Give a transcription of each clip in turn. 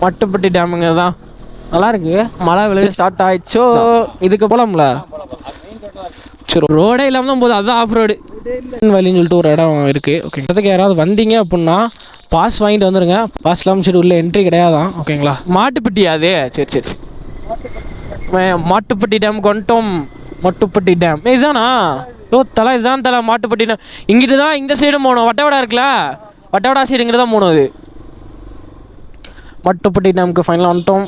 மட்டுப்பட்டி டேமுங்க தான் நல்லா இருக்கு. மழை விழுக ஸ்டார்ட் ஆயிடுச்சோ. இதுக்கு போலாம்ல. சரி ரோடே இல்லாமல் தான் போகுது. அதுதான் ஆஃப் ரோடு வழின்னு சொல்லிட்டு ஒரு இடம் இருக்குது. ஓகே அதுக்கு யாராவது வந்தீங்க அப்படின்னா பாஸ் வாங்கிட்டு வந்துடுங்க. பாஸ் இல்லாமல் சரி உள்ள என்ட்ரி கிடையாதான். ஓகேங்களா. மாட்டுப்பட்டியா அது? சரி சரி சரி. மாட்டுப்பட்டி டேமுக்கு வந்துட்டோம். மட்டுப்பட்டி டேம் இதுதானா? ஓ தலை இதுதான் தலை மாட்டுப்பட்டி டேம். இங்கிட்டு தான் இந்த சைடும் போகணும். வட்டவடா இருக்குல்ல, வட்டவடா சைடு இங்கிட்டு தான் போகணும். அது மட்டுப்பட்டி டேமுக்கு ஃபைனலாக வந்துட்டோம்.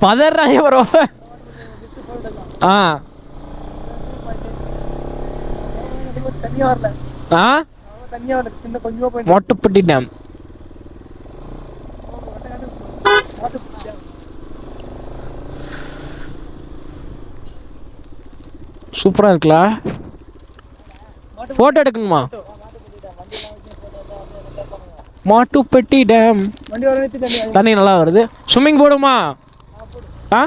பதறாங்க ப்ரோ. ஆ மாட்டுப்பட்டி டேம் சூப்பரா இருக்குல்ல. போட்டோ எடுக்கணுமா? மாட்டுப்பட்டி டேம் தண்ணி நல்லா வருது. ஸ்விம்மிங் போடுமா? ஆ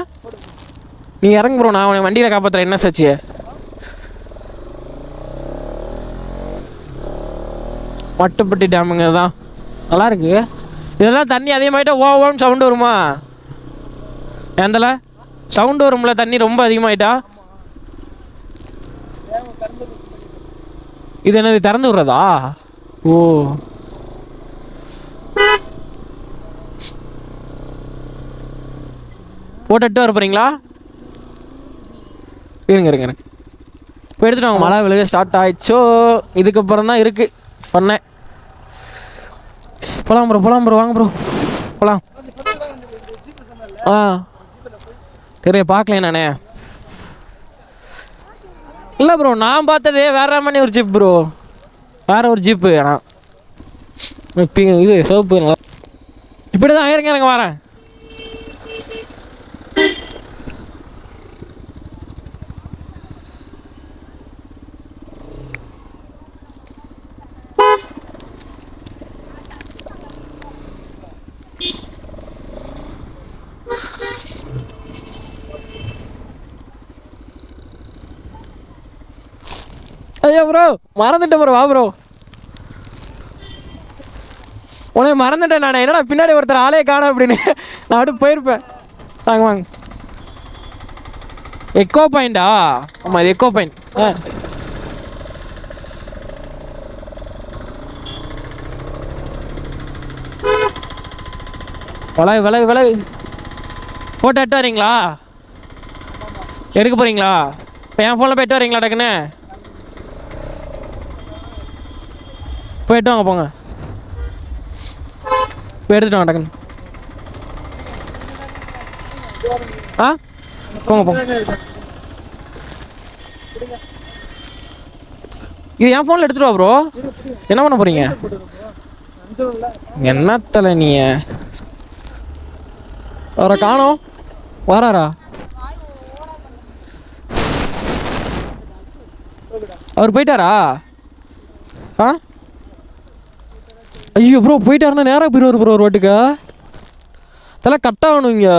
நீ இறங்கு ப்ரோ, நான் உன்னை வண்டியில் காப்பாற்றுறேன். என்ன சாச்சு? மட்டுப்பட்டி டேமுங்க தான் நல்லா இருக்கு. இதெல்லாம் தண்ணி அதிகமாகிட்டா ஓவன்னு சவுண்டு வருமா? எந்தல சவுண்டு வரும்ல தண்ணி ரொம்ப அதிகமாகிட்டா? இது என்னது திறந்து விடுறதா? ஓ போட்டுட்டு வர போறீங்களா? இருங்க இருங்க இருங்க இப்போ எடுத்துட்டு வாங்க. மழை விழுக ஸ்டார்ட் ஆயிடுச்சோ. இதுக்கப்புறம் தான் இருக்கு பண்ண. போலாம் ப்ரோ போலாம் ப்ரோ வாங்க ப்ரோ போலாம். ஆ தெரிய பார்க்கல நானே. இல்லை ப்ரோ நான் பார்த்ததே வேற மாதிரி ஒரு ஜீப் ப்ரோ. வேற ஒரு ஜீப்பு. ஆனால் இது சோப்பு இப்படி தான் இருங்க எனக்கு வரேன். ஐயா ப்ரோ மறந்துட்டேன் ப்ரோ. வா ப்ரோ உனக்கு மறந்துட்டேன் நான். என்னடா பின்னாடி ஒருத்தர் ஆளே காணோம் அப்படின்னு நான் அப்படியே போயிருப்பேன். வாங்க வாங்க. எக்கோ பாயிண்டா? ஆமாம் இது எக்கோ பாயிண்ட். விலகு விலகு விலகு. போட்டோ எட்டு வரீங்களா? எடுக்க போகிறீங்களா? இப்போ என் ஃபோனில் போய்ட்டு வரீங்களா? டக்குன்னு போய்ட்டு வாங்க போங்க. போய் எடுத்துட்டு வாங்க டக்குன்னு. ஆ போங்க போங்க. இது என் ஃபோனில் எடுத்துட்டு வா ப்ரோ. என்ன பண்ண போகிறீங்க? என்னத்தல நீ அவரை காணோம். வராரா? அவர் போயிட்டாரா? ஆ ஐயோ ப்ரோ போயிட்டாருன்னா நேராக போயிடுவார் ப்ரோ. ஒரு வாட்டுக்கா தலை கட் ஆகணும் இங்கே.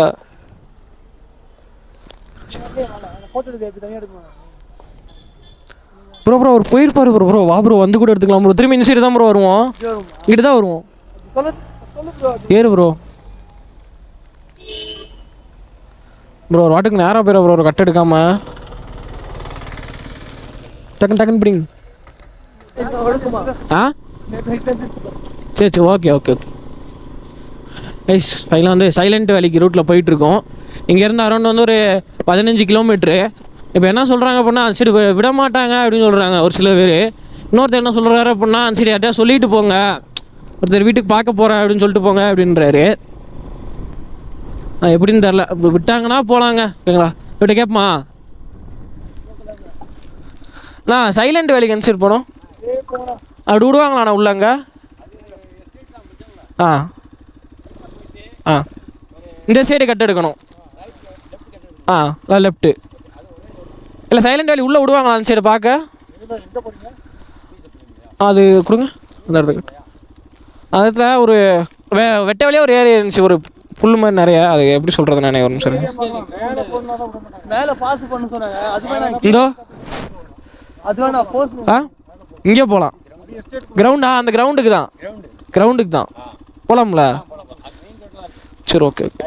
ப்ரோ ப்ரோ அவர் போயிருப்பாரு ப்ரோ. ப்ரோ வா ப்ரோ வந்து கூட எடுத்துக்கலாம் ப்ரோ. திரும்பி இந்த சைடு தான் ப்ரோ வருவோம். இங்கிட்டு தான் வருவோம். ஏறு ப்ரோ. ப்ரோ ஒரு வாட்டுக்கு நேராக போயிடும் ப்ரோ. ஒரு கட் எடுக்காம டக்குன்னு டக்குன்னு பிடிங்க. ஆ சரி சரி ஓகே ஓகே ஓகே. ஐஸ் ஃபைனலாக வந்து சைலண்ட் வேலிக்கு ரூட்டில் போயிட்டுருக்கோம். இங்கேருந்து அரௌண்ட் வந்து ஒரு 15 கிலோமீட்ரு. இப்போ என்ன சொல்கிறாங்க அப்படின்னா அந்த சைடு விட மாட்டாங்க அப்படின்னு சொல்கிறாங்க ஒரு சில பேர். இன்னொருத்தர் என்ன சொல்கிறாரு அப்படின்னா அந்த சைடு யார்ட்டையா சொல்லிட்டு போங்க, ஒருத்தர் வீட்டுக்கு பார்க்க போகிறேன் அப்படின்னு சொல்லிட்டு போங்க அப்படின்றாரு. எப்படின்னு தெரில. விட்டாங்கன்னா போகலாங்க. ஓகேங்களா? இப்படி கேட்பமா நான் சைலண்ட் வேலைக்கு அந்த சைடு போனோம். அப்படி விடுவாங்களாண்ணா உள்ளங்க? ஆ ஆ இந்த சைடு கட் எடுக்கணும். ஆ லெஃப்ட்டு. இல்லை சைலண்ட் வேலி உள்ளே விடுவாங்களா அந்த சைடு பார்க்க? அது கொடுங்க அந்த இடத்துக்கு. அந்த இடத்துல ஒரு வெட்ட வழியாக ஒரு ஏரியா இருந்துச்சு. ஒரு புல் மாதிரி நிறைய. அது எப்படி சொல்கிறது நானே ஒரு நிமிஷம். இந்தோ ஆ இங்கே போகலாம். கிரவுண்டா? அந்த கிரவுண்டுக்கு தான். கிரவுண்டுக்கு தான். போகலாம்ல? சரி ஓகே ஓகே.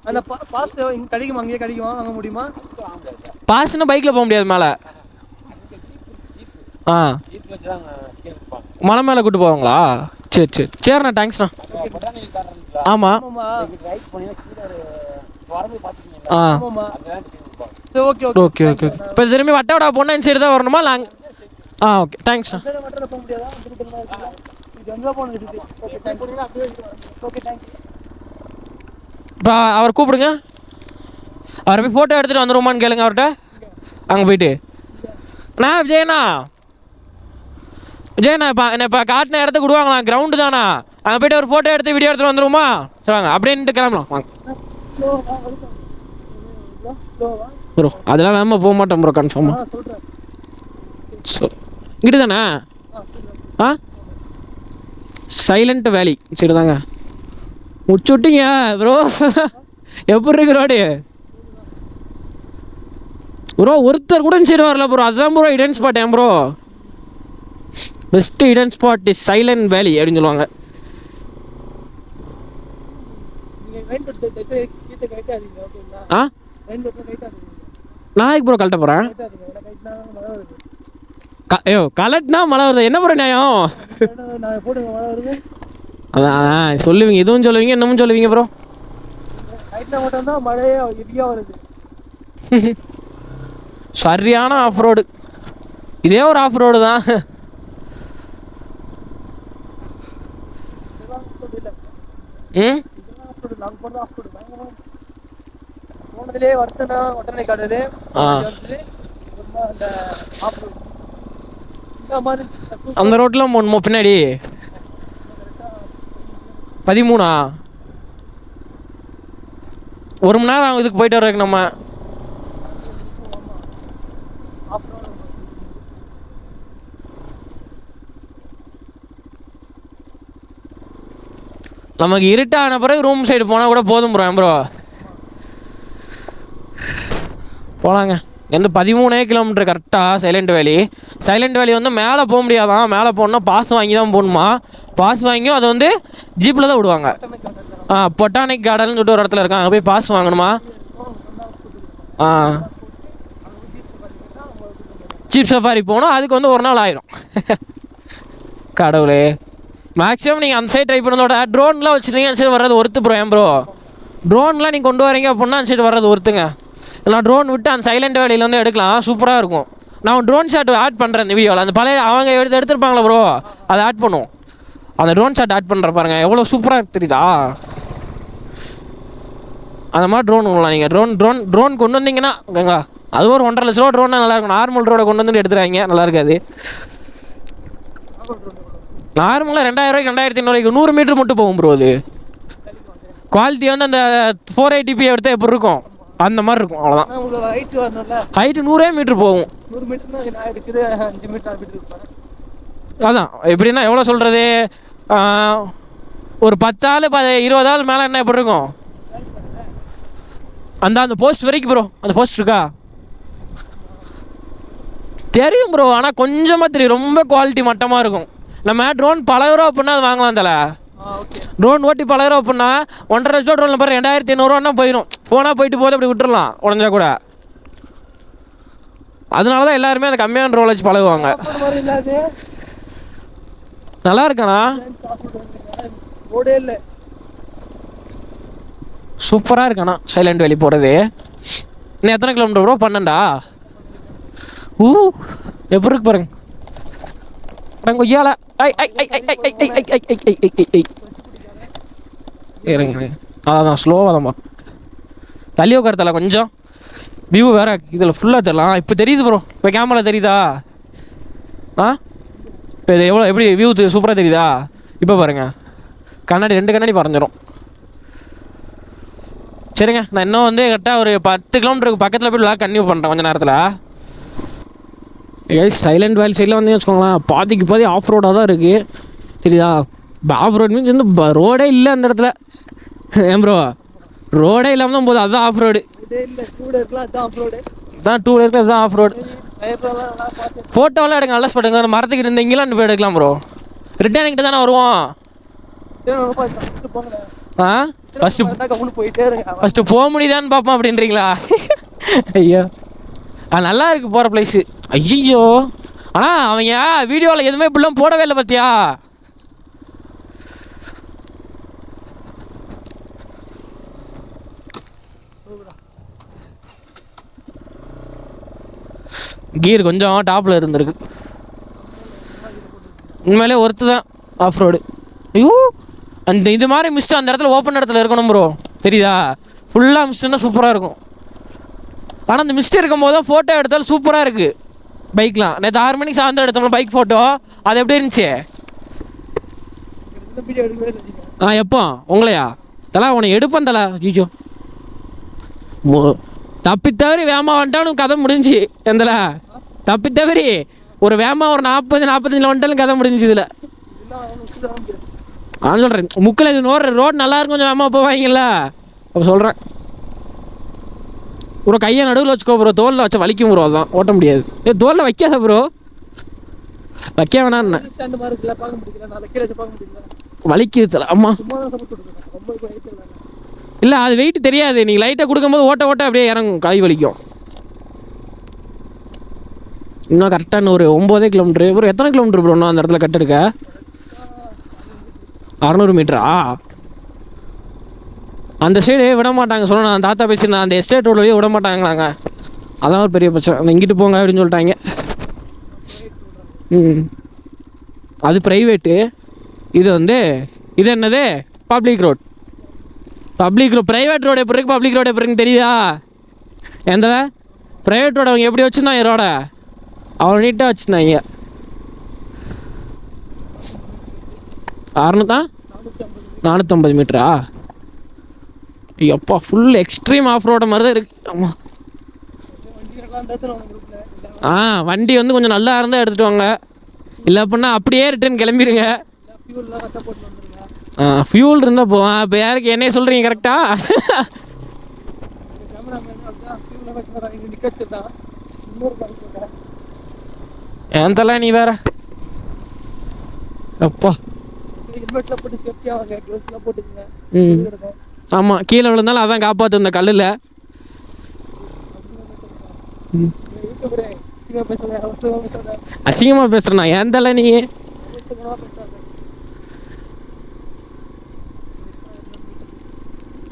அந்த பாஸ் இங்கே கிடைக்குமா? அங்கேயே கிடைக்குமா? வாங்க முடியுமா? பாஸ்னா பைக்கில் போக முடியாது மேலே. ஆ மலை மேலே கூப்பிட்டு போவாங்களா? சரி சரி சரிண்ணா, தேங்க்ஸ்ண்ணா. ஆமாம். ஆ ஓகே ஓகே ஓகே ஓகே. இப்போ திரும்பி வட்டவடா போனால் இந்த சைடு தான் வரணுமா லாங்? ஆ ஓகே தேங்க்ஸ்ண்ணா. போக முடியாதா? இப்போ அவர் கூப்பிடுங்க, அவரை போய் ஃபோட்டோ எடுத்துகிட்டு வந்துடுவோமான்னு கேளுங்க அவர்கிட்ட. அங்கே போயிட்டு அண்ணா விஜயண்ணா, விஜயண்ணா இப்போ காட்டின இடத்துக்கு விடுவாங்களா? கிரவுண்டு தானா? அங்கே போய்ட்டு ஒரு ஃபோட்டோ எடுத்து வீடியோ எடுத்துகிட்டு வந்துடுவோமா? சரி வாங்க அப்படின்ட்டு கிளம்பலாம் வாங்க ப்ரோ. அதெல்லாம் வேணால் போக மாட்டோம் ப்ரோ கன்ஃபார்மாக. ஸோ இங்கிட்டு தானே? ஆ சைலண்ட் வேலி சரி தாங்க முடிச்சு விட்டீங்க ப்ரோ. எப்படி இருக்கு ரோடு ப்ரோ? ஒருத்தர் கூட சரி வரல ப்ரோ. அதுதான் ப்ரோ ஹிடன் ஸ்பாட். ஏன் bro best hidden spot is silent valley அப்படின்னு சொல்லுவாங்க. ஆ நாளைக்கு ப்ரோ கழட்ட போகிறேன். ஐயோ கலட்னா மழை வருது, என்ன ப்ரோ நியாயம்? அதான் சொல்லுவீங்க, இதுவும் சொல்லுவீங்க இன்னமும் சொல்லுவீங்க ப்ரோ. சரியான ஆஃப் ரோடு. இதே ஒரு ஆஃப் ரோடு தான். ம் அந்த ரோட்ல பின்னாடி 13 1 மணி நேரம் இதுக்கு போயிட்டு வர்றதுக்கு நம்ம. நமக்கு இருட்டான பிறகு ரூம் சைடு போனால் கூட போதும் ப்ரோ. ப்ரோ போகலாங்க. எந்த 13 கிலோமீட்டர் கரெக்டாக சைலண்ட் வேலி. சைலண்ட் வேலி வந்து மேலே போக முடியாதான். மேலே போகணுன்னா பாஸ் வாங்கி தான் போகணுமா. பாஸ் வாங்கியும் அதை வந்து ஜீப்பில் தான் விடுவாங்க. பொட்டானிக் கார்டன் சொல்லிட்டு ஒரு இடத்துல இருக்காங்க, அங்கே போய் பாஸ் வாங்கணுமா. ஜீப் சஃபாரி போகணும், அதுக்கு வந்து 1 நாள் ஆயிரும். கடவுளே. மேக்ஸிமம் நீங்கள் அந்த சைடு ட்ரை பண்ணதோட ட்ரோன்லாம் வச்சுருந்தீங்க அந்த சைடு வர்றது ஒருத்து ப்ரோ. ஏன் ப்ரோ ட்ரோன்லாம் நீங்கள் கொண்டு வரீங்க அப்படின்னா அந்த சைடு வர்றது ஒருத்துங்க. நான் ட்ரோன் விட்டு அந்த சைலண்ட் வேலியில் வந்து எடுக்கலாம், சூப்பராக இருக்கும். நான் ட்ரோன் ஷாட் ஆட் பண்ணுறேன் இந்த வீடியோவில். அந்த பழைய அவங்க எடுத்துருப்பாங்களா ப்ரோ, அதை ஆட் பண்ணுவோம். அந்த ட்ரோன் ஷாட் ஆட் பண்ணுற பாருங்க எவ்வளோ சூப்பராக தெரியுதா. அந்த மாதிரி ட்ரோன் விடலாம் நீங்கள். ட்ரோன் கொண்டு வந்தீங்கன்னா ஓகேங்களா, அது ஒரு 1.5 லட்ச ரூபா ட்ரோன் நல்லாயிருக்கும். நார்மல் ட்ரோனை கொண்டு வந்துட்டு எடுத்துறாங்க, நல்லா இருக்காது. நார்மலாக 2000 ரூபாய்க்கு 2500 100 மீட்டர் மட்டும் போகும் ப்ரோ. அது குவாலிட்டி வந்து அந்த 480p எடுத்தால் எப்படி இருக்கும் அந்த மாதிரி இருக்கும், அவ்வளோதான். ஹைட்டு 100 மீட்டர் போகும். அதான் எப்படின்னா எவ்வளோ சொல்கிறது, ஒரு 10 ஆள் 20 ஆள் மேலே என்ன எப்படி இருக்கும் அந்த போஸ்ட் வரைக்கும் ப்ரோ. அந்த போஸ்ட் இருக்கா தெரியும் ப்ரோ, ஆனால் கொஞ்சமாக தெரியும். ரொம்ப குவாலிட்டி மட்டமாக இருக்கும். நம்ம ட்ரோன் பழகிறோம் அப்படின்னா அது வாங்கலாம் தலை. ட்ரோன் ஓட்டி பழகிறோம் அப்படின்னா 1.5 லட்சம் ட்ரோனில் பாரு 2500 போயிடும். போனால் போயிட்டு போது அப்படி விட்டுறலாம் உடஞ்சா கூட. அதனால தான் எல்லாருமே அந்த கம்மியான ட்ரோன் வச்சு பழகுவாங்க. நல்லா இருக்கானா, சூப்பராக இருக்கானா சைலண்ட் வேலி போகிறது. இன்னும் எத்தனை கிலோமீட்டர் ப்ரோ? 12 எப்படி இருக்கு பாருங்க. கொய்யால இருங்க, அதான் ஸ்லோவாக தான்ப்பா தள்ளி உட்காரத்தல கொஞ்சம். வியூ வேறு இதில் ஃபுல்லாக தெரியலாம். இப்போ தெரியுது ப்ரோ, இப்போ கேமரா தெரியுதா? இப்போ இது எவ்வளோ எப்படி வியூ சூப்பராக தெரியுதா? இப்போ பாருங்கள், கண்ணாடி 2 கண்ணாடி பறஞ்சிரும். சரிங்க, நான் இன்னும் வந்து கரெக்டாக ஒரு 10 கிலோமீட்டருக்கு பக்கத்தில் போய் விளாக் கன்டினியூ பண்ணுறேன் கொஞ்சம் நேரத்தில். சைலண்ட் வேலி சைடில் வந்து வச்சுக்கோங்களேன், பாதி ஆஃப் ரோடாக தான் இருக்குது தெரியுதா. ஆஃப் ரோட் மீன்ஸ் வந்து ரோடே இல்லை அந்த இடத்துல. ஏன் ப்ரோ ரோடே இல்லாமல் தான் போதும், அதுதான் ஆஃப் ரோடு. தான் 2 வீலருக்கு அதுதான் ஆஃப் ரோடு. ஃபோட்டோலாம் எடுங்க, நல்லா ஸ்பாட்டுங்க. அந்த மரத்துக்கிட்ட இருந்து இங்கெல்லாம் போய் எடுக்கலாம் ப்ரோ. ரிட்டர்னிங்கிட்ட தானே வருவோம். ஆ போயிட்டே இருங்க. ஃபஸ்ட்டு போக முடியுதான்னு பார்ப்போம் அப்படின்றீங்களா? ஐயோ நல்லா இருக்குது போகிற பிளேஸு. ஐயோ ஆனால் அவங்க வீடியோவில் எதுவுமே இப்படிலாம் போடவே இல்லை பார்த்தியா? கீர் கொஞ்சம் டாப்பில் இருந்திருக்கு. உண்மையிலே ஒருத்து தான் ஆஃப் ரோடு. ஐயோ அந்த இது மாதிரி மிஸ்ட்டு அந்த இடத்துல ஓப்பன் இடத்துல இருக்கணும் ப்ரோ, தெரியுதா? ஃபுல்லாக மிஸ்ட்டுன்னா சூப்பராக இருக்கும். ஆனால் அந்த மிஸ்ட் இருக்கும்போது தான் ஃபோட்டோ எடுத்தாலும் சூப்பராக இருக்குது பைக்லாம். நேற்று 6 மணிக்கு சாயந்தரம் எடுத்தோம்ல பைக் ஃபோட்டோ, அது எப்படி இருந்துச்சு? எப்போ உங்களையா தலா உன்னை எடுப்பேன் தலா. ஐயோ தப்பி தவறி வேமா வந்துட்டாலும் கதை முடிஞ்சு. எந்தல தப்பி தவறி ஒரு வேமா ஒரு 40-45 வந்துட்டாலும் கதை முடிஞ்சு. இதில் நான் சொல்கிறேன் முக்கில் இது ரோடு நல்லா இருக்கும், கொஞ்சம் வேமா போவாங்கல்ல அப்போ சொல்கிறேன். ப்ரோ கையை நடுவில் வச்சுக்கோ ப்ரோ, தோலில் வச்சா வலிக்கும் ப்ரோ, அதுதான் ஓட்ட முடியாது. தோலில் வைக்காத ப்ரோ, வைக்க வேணான்னு வலிக்குது. ஆமாம் இல்லை அது வெயிட் தெரியாது, நீங்கள் லைட்டாக கொடுக்கும்போது ஓட்ட அப்படியே இறங்கும், கை வலிக்கும். இன்னும் கரெக்டாக இன்னும் ஒரு 9 கிலோமீட்ரு. ப்ரோ எத்தனை கிலோமீட்ரு ப்ரோ இன்னும் அந்த இடத்துல கட் எடுக்க? 600 மீட்டரா? அந்த சைடு விட மாட்டாங்க சொல்லணும். நான் தாத்தா பேசியிருந்தேன், அந்த எஸ்டேட் ரோட்லேயே விட மாட்டாங்களாங்க. அதான் ஒரு பெரிய பிரச்சனை. அந்த இங்கிட்டு போங்க அப்படின்னு சொல்லிட்டாங்க. அது ப்ரைவேட்டு, இது இது என்னது public road. Public road private road எப்படி இருக்குது, பப்ளிக் ரோடு எப்படி இருக்குன்னு தெரியுதா? எந்த ப்ரைவேட் ரோடு அவங்க எப்படி வச்சுருந்தாங்க ரோட, அவ்வளோ நீட்டாக வச்சுருந்தாங்க. 450 மீட்டரா? எப்பா ஃபுல் எக்ஸ்ட்ரீம் ஆஃப் ரோட மாதிரி தான் இருக்குது. ஆமாம் வண்டி கொஞ்சம் நல்லா இருந்தால் எடுத்துகிட்டு வாங்க, இல்லை அப்படின்னா அப்படியே ரிட்டர்ன் கிளம்பிடுங்க. ஃபியூல் இருந்தால் போவோம். இப்போ யாருக்கு என்னைய சொல்கிறீங்க கரெக்டா? ஏன் தலை நீ வேற அப்பா. ஆமாம் கீழே விழுந்தாலும் அதான் காப்பாற்று இந்த கல்லில். அசிங்கமாக பேசுகிறேண்ணா, ஏன் தலை நீ?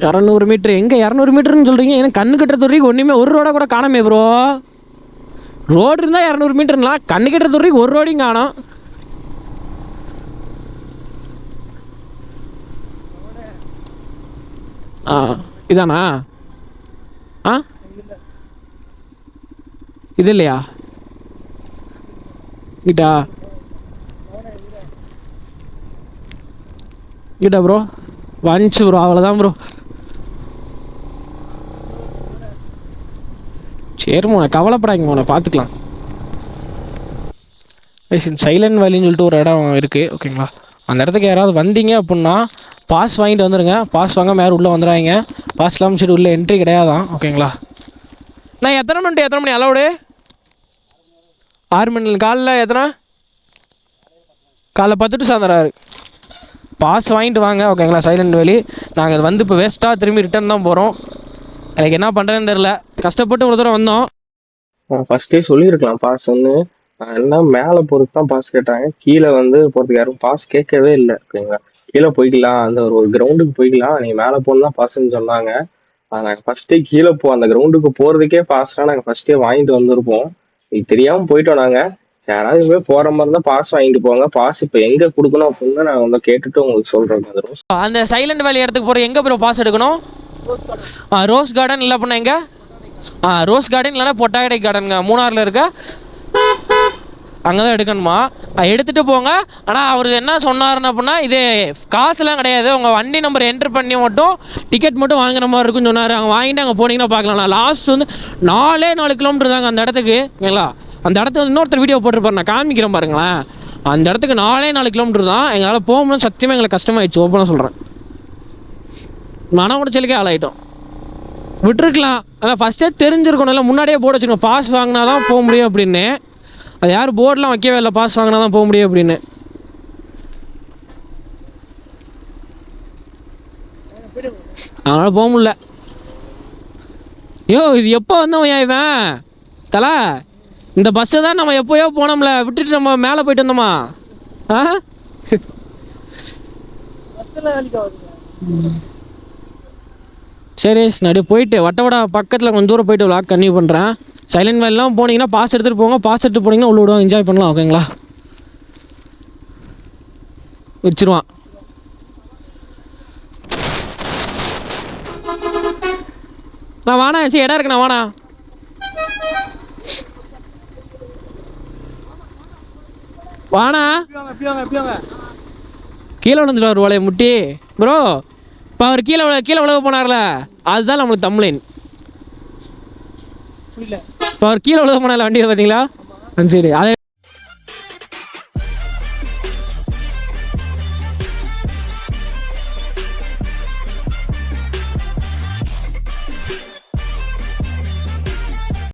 200 மீட்ரு எங்கே? 200 மீட்டருன்னு சொல்கிறீங்க, எனக்கு கண்ணு கட்டுற துறைக்கு ஒன்றுமே ஒரு ரோடை கூட காணாமே ப்ரோ. ரோடு இருந்தால் 200 மீட்டருங்களா? கண்ணு கட்டுற துறைக்கு ஒரு ரோடையும் காணோம். இதானா? இது இல்லையா கிட்டா? கிட்டா ப்ரோ வந்துச்சு ப்ரோ, அவ்வளோதான் ப்ரோ. சரிம்மா கவலைப்படாங்க, உன்னை பார்த்துக்கலாம். சைலண்ட் வேலின்னு சொல்லிட்டு ஒரு இடம் இருக்குது ஓகேங்களா. அந்த இடத்துக்கு யாராவது வந்தீங்க அப்படின்னா பாஸ் வாங்கிட்டு வந்துடுங்க. பாஸ் வாங்காமல் யாரும் உள்ளே வந்துடுறாங்க. பாஸ் இல்லாமல் சரி உள்ளே என்ட்ரி கிடையாதான் ஓகேங்களா. நான் எத்தனை மணி அலவுடு? 6 மணி. காலைல எத்தனை? காலைல 10 to சாயந்தரம் 6. பாஸ் வாங்கிட்டு வாங்க ஓகேங்களா. சைலண்ட் வேலி நாங்கள் இப்போ வேஸ்ட்டாக திரும்பி ரிட்டர்ன் தான் போகிறோம். எனக்கு என்ன பண்ணுறதுன்னு தெரில, கஷ்டப்பட்டு ஒரு தூரம் வந்தோம். ஃபஸ்ட்டே சொல்லியிருக்கலாம் பாஸ் எல்லாம் மேலே போகிறதுக்கு தான் பாஸ் கேட்டாங்க. கீழே போகிறதுக்கு யாரும் பாஸ் கேட்கவே இல்லை ஓகேங்களா. கீழே போய்க்கலாம், அந்த ஒரு கிரவுண்டுக்கு போய்க்கலாம், நீங்கள் மேலே போகணுன்னா பாஸ்ன்னு சொன்னாங்க. நாங்கள் ஃபஸ்ட்டே கீழே அந்த கிரவுண்டுக்கு போகிறதுக்கே பாஸ்லாம் நாங்கள் ஃபஸ்ட்டே வாங்கிட்டு வந்திருப்போம். இது தெரியாமல் போயிட்டோம். நாங்கள் யாராவது போய் போகிற மாதிரி இருந்தால் பாஸ் வாங்கிட்டு போங்க. பாஸ் இப்போ எங்கே கொடுக்கணும் அப்படின்னு நான் கேட்டுட்டு உங்களுக்கு சொல்கிறேன். அந்த சைலண்ட் வேலி இடத்துக்கு போகிற எங்கே ப்ரோ பாஸ் எடுக்கணும்? ரோஸ் கார்டன் இல்லை அப்படின்னா எங்கே? ரோஸ் கார்டன் இல்லைன்னா பொட்டாகடை கார்டனுங்க, மூணாரில் இருக்க, அங்கே தான் எடுக்கணுமா? எடுத்துகிட்டு போங்க. ஆனால் அவர் என்ன சொன்னார்னு அப்படின்னா இது காசுலாம் கிடையாது, உங்கள் வண்டி நம்பர் என்ட்ரு பண்ணி மட்டும் டிக்கெட் மட்டும் வாங்குற மாதிரி இருக்குன்னு சொன்னார். அங்கே வாங்கிட்டு அங்கே போனீங்கன்னா பார்க்கலாம். நான் லாஸ்ட் 4 கிலோமீட்டர் தாங்க அந்த இடத்துக்கு ஓகேங்களா. அந்த இடத்துல இன்னொருத்தர் வீடியோ போட்டிருப்பாரு, நான் காமிக்கிறேன் பாருங்களேன். அந்த இடத்துக்கு 4 கிலோமீட்டர் தான். எங்களால் போகும்போது சத்தியமாக எங்களுக்கு கஷ்டமாயிடுச்சு, ஓப்பனாக சொல்கிறேன். மன உடைச்சலுக்கே ஆளாயிட்டோம். விட்டுருக்கலாம், அதான் ஃபஸ்ட்டே தெரிஞ்சிருக்கணும், இல்லை முன்னாடியே போர்டு வச்சுக்கணும், பாஸ் வாங்கினா தான் போக முடியும் அப்படின்னு. அது யார் போர்டெலாம் வைக்கவே இல்லை, பாஸ் வாங்கினா தான் போக முடியும் அப்படின்னு. அதனால் போக முடியல. யோ இது எப்போ வந்தவன் இவன் தலை? இந்த பஸ்ஸை தான் நம்ம எப்போயோ போனோம்ல, விட்டுட்டு நம்ம மேலே போயிட்டு வந்தோமா? ஆ சரி நடி போயிட்டு வட்டவடா பக்கத்தில் கொஞ்சம் தூரம் போயிட்டு விளாக் கன்டினியூ பண்ணுறேன். சைலண்ட் வேலாம் போனீங்கன்னா பாஸ் எடுத்துகிட்டு போங்க. பாஸ் எடுத்து போனீங்கன்னா உள்ள விடுவோம், என்ஜாய் பண்ணலாம். ஓகேங்களா? வச்சிருவான். நான் வாண்ணா, சரி இடம் இருக்குண்ணா வாண்ணா. வாண்ணா கீழே விழுந்துட்டு ஒரு வலையை முட்டி ப்ரோ. இப்போ அவர் கீழே விழ போனார்ல, அதுதான் நம்மளுக்கு தம்ப்லைன். இப்போ அவர் கீழே விழுக போனார்ல வண்டியில் பார்த்தீங்களா? சரி அதை